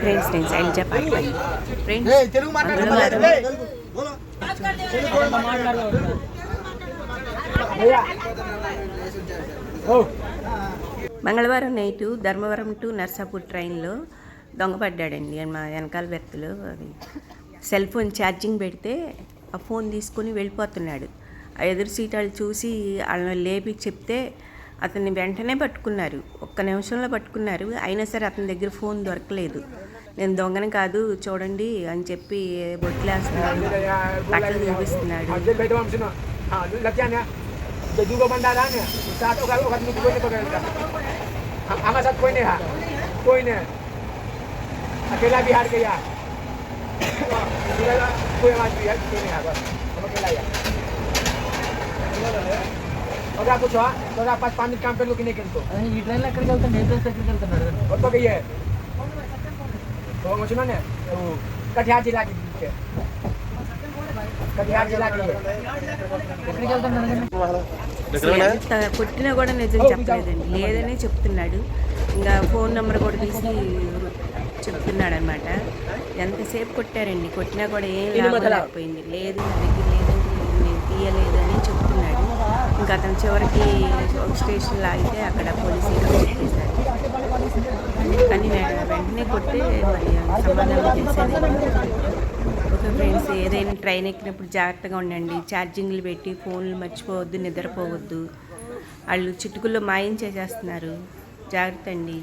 Friends నేను Shailaja Patipalli friends మంగళవారం night Dharmavaram to Narsapur ట్రైన్లో దొంగపడ్డాడండి మా వెనకాల వ్యక్తులు. అది సెల్ ఫోన్ ఛార్జింగ్ పెడితే ఆ ఫోన్ తీసుకుని వెళ్ళిపోతున్నాడు. ఆ ఎదురు సీట్ వాళ్ళు చూసి వాళ్ళని లేపి చెప్తే అతన్ని వెంటనే పట్టుకున్నారు. ఒక్క నిమిషంలో పట్టుకున్నారు. అయినా సరే అతని దగ్గర ఫోన్ దొరకలేదు. నేను దొంగని కాదు చూడండి అని చెప్పి బొట్లేస్తున్నాడు, బట్టలు చూపిస్తున్నాడు. और आप पूछो तो आप पास 5 मिनट काम कर लो कि नहीं कर को ये ट्रेन लेकर के వెళ్తాను ఏ ట్రైన్ लेकर వెళ్తాను और तो ये तो मशीन ने कटिहार जिला के कटिहार जिला के ఎక్కడికి వెళ్తాను కొట్టినా కూడా నిజం చెప్పలేదండి, లేదని చెప్తున్నాడు. ఇంకా ఫోన్ నెంబర్ కూడా తీసి చెప్తున్నాడు అనమాట. ఎంతసేపు కొట్టారండి, కొట్టినా కూడా ఏం లాభలేకపోయింది. లేదు నా దగ్గర లేదండి, నేను తీయలేదు అని చెప్తున్నాడు. ఇంకా అతను చివరికి ఒక స్టేషన్లో ఆగితే అక్కడ పోలీసులు చెప్పేశారు. కానీ వెంటనే కొట్టే మరి సమాధానం తెలిసేది. ఓకే ఫ్రెండ్స్, ఏదైనా ట్రైన్ ఎక్కినప్పుడు జాగ్రత్తగా ఉండండి. ఛార్జింగ్లు పెట్టి ఫోన్లు మర్చిపోవద్దు, నిద్రపోవద్దు. వాళ్ళు చిటుకుల్లో మాయం చేసేస్తున్నారు. జాగ్రత్త అండి.